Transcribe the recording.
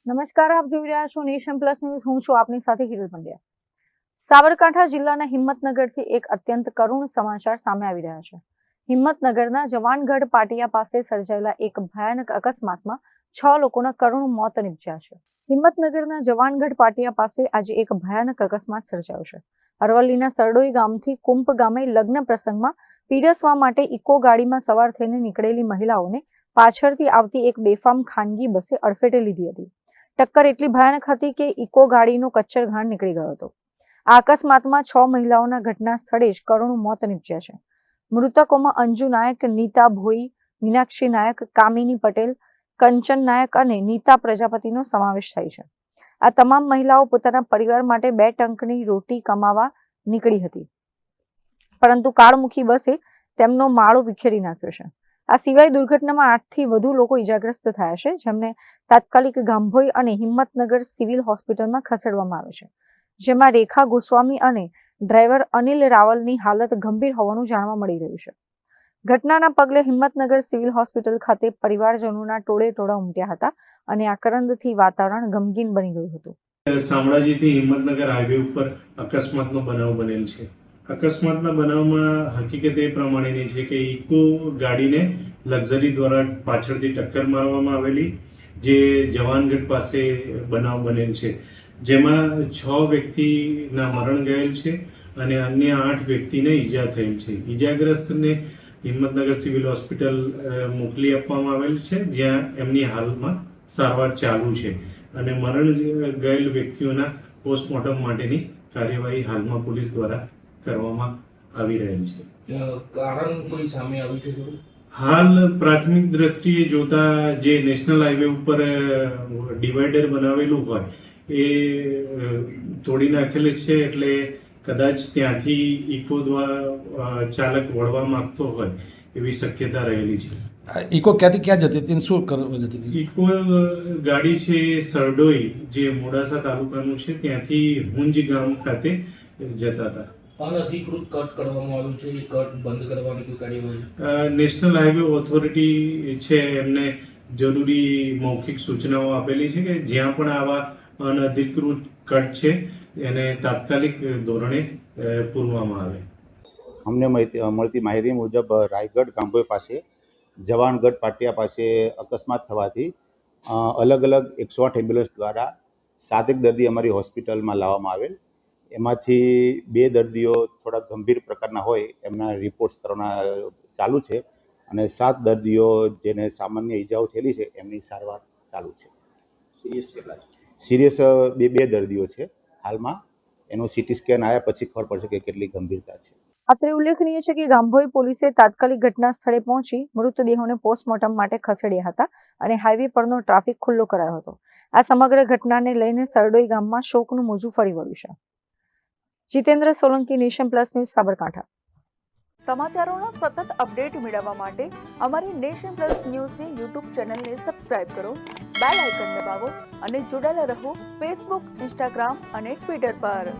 નમસ્કાર, આપ જોઈ રહ્યા છો નેશન પ્લસ ન્યૂઝ. હું છું આપની સાથે હિરલ પંડ્યા. સાબરકાંઠા જિલ્લાના હિંમતનગરથી એક અત્યંત કરુણ સમાચાર સામે આવી રહ્યા છે. હિંમતનગરના જવાનગઢ પાટિયા પાસે સર્જાયેલા એક ભયાનક અકસ્માતમાં 6 લોકોના કરુણ મોત નિપજ્યા છે. હિંમતનગરના જવાનગઢ પાટિયા પાસે આજે એક ભયાનક અકસ્માત સર્જાયો છે. અરવલ્લીના સરડોઈ ગામથી કુંપ ગામે લગ્ન પ્રસંગમાં પીરસવા માટે ઇકો ગાડીમાં સવાર થઈને નીકળેલી મહિલાઓને પાછળથી આવતી એક બેફામ ખાનગી બસે અડફેટે લીધી હતી. ટક્કર એટલી ભયાનક હતી કે ઇકો ગાડીનો કચ્છરઘાણ નીકળી ગયો હતો. આ અકસ્માતમાં 6 મહિલાઓના ઘટના સ્થળે જ કરુણ મોત નિપજ્યા છે. મૃતકોમાં અંજુ નાયક, નીતા ભોઈ, મીનાક્ષી નાયક, કામિની પટેલ, કંચન નાયક અને નીતા પ્રજાપતિનો સમાવેશ થાય છે. આ તમામ મહિલાઓ પોતાના પરિવાર માટે 2 ટંકની રોટી કમાવા નીકળી હતી, પરંતુ કાળમુખી બસે તેમનો માળો વિખેરી નાખ્યો છે. આ સિવાય દુર્ઘટનામાં 8 થી વધુ લોકો ઇજાગ્રસ્ત થયા છે, જેમને તાત્કાલિક ગાંભોઈ અને હિંમતનગર સિવિલ હોસ્પિટલમાં ખસેડવામાં આવે છે, જેમાં રેખા ગોસ્વામી અને ડ્રાઈવર અનિલ રાવલની હાલત ગંભીર હોવાનું જાણવા મળી રહ્યું છે. ઘટનાના પગલે હિંમતનગર સિવિલ હોસ્પિટલ ખાતે પરિવારજનોના ટોળે ઉમટ્યા હતા અને આકરંદથી વાતાવરણ ગમગીન બની ગયું હતું. શામળાજીથી હિંમતનગર હાઈવે ઉપર અકસ્માતનો બનાવ બનેલ છે. અકસ્માતના બનાવમાં હકીકત એ પ્રમાણેની છે કે ઇકો ગાડીને લક્ઝરી દ્વારા પાછળથી ટક્કર મારવામાં આવેલી, જે જવાનગઢ પાસે બનાવ બનેલ છે, જેમાં 6 વ્યક્તિના મરણ ગયેલ છે અને અન્ય 8 વ્યક્તિને ઈજા થયેલ છે. ઈજાગ્રસ્તને હિંમતનગર સિવિલ હોસ્પિટલ મોકલી આપવામાં આવેલ છે, જ્યાં એમની હાલમાં સારવાર ચાલુ છે અને મરણ ગયેલ વ્યક્તિઓના પોસ્ટમોર્ટમ માટેની કાર્યવાહી હાલમાં પોલીસ દ્વારા કરવામાં આવી રહેલ છે. કારણ કોઈ સામે આવ્યું છે? હાલ પ્રાથમિક દ્રષ્ટિએ જોતા જે નેશનલ હાઈવે ઉપર ડિવાઈડર બનાવેલું હોય એ તોડી નાખેલું છે, એટલે કદાચ ત્યાંથી ઇકો દ્વારા ચાલક વળવા માંગતો હોય એવી શક્યતા રહેલી છે. ઇકો ક્યાંથી ક્યાં જતી હતી, શું કરવા જતી હતી? ઇકો ગાડી છે સરડોઈ, જે મોડાસા તાલુકાનું છે, ત્યાંથી હુંજ ગામ ખાતે જતા હતા. અનધિકૃત કટ કરવામાં આવ્યું છે, એ કટ બંધ કરવાની કોઈ કાર્યવાહી? નેશનલ હાઈવે ઓથોરિટી છે, એમને જરૂરી મૌખિક સૂચનાઓ આપેલી છે કે જ્યાં પણ આવા અનધિકૃત કટ છે એને તાત્કાલિક ધોરણે પૂરવામાં આવે. અમને મળતી માહિતી મુજબ રાયગઢ ગાંભોઈ પાસે જવાનગઢ પાટિયા પાસે અકસ્માત થવાથી અલગ અલગ 108 એમ્બ્યુલન્સ દ્વારા 7 દર્દી અમારી હોસ્પિટલમાં લાવવામાં આવેલ. એમાંથી 2 દર્દીઓ થોડા ગંભીર પ્રકારના હોય, એમના રિપોર્ટ્સ કરવાના ચાલુ છે અને 7 દર્દીઓ જેને સામાન્ય ઈજાઓ થયેલી છે એમની સારવાર ચાલુ છે. સિરિયસ કેટલા છે? સિરિયસ 2 દર્દીઓ છે હાલમાં. એનું સીટી સ્કેન આવ્યા પછી ખબર પડશે કે કેટલી ગંભીરતા છે. અત્રે ઉલ્લેખનીય છે કે ગાંભોઈ પોલીસે તાત્કાલિક ઘટના સ્થળે પહોંચી મૃતદેહોને પોસ્ટમોર્ટમ માટે ખસેડ્યા હતા અને હાઈવે પરનો ટ્રાફિક ખુલ્લો કરાયો હતો. આ સમગ્ર ઘટનાને લઈને સરડોઈ ગામમાં શોકનું મોજું ફરી વળ્યું છે. Jitendra Solanki, nation plus news, Sabarkantha. સમાચારોનો સતત અપડેટ મેળવવા માટે અમારી નેશન પ્લસ ન્યૂઝની યુટ્યુબ ચેનલને સબસ્ક્રાઇબ કરો, બેલ આઇકન દબાવો અને જોડાયેલા રહો ફેસબુક, ઇન્સ્ટાગ્રામ અને ટ્વિટર પર.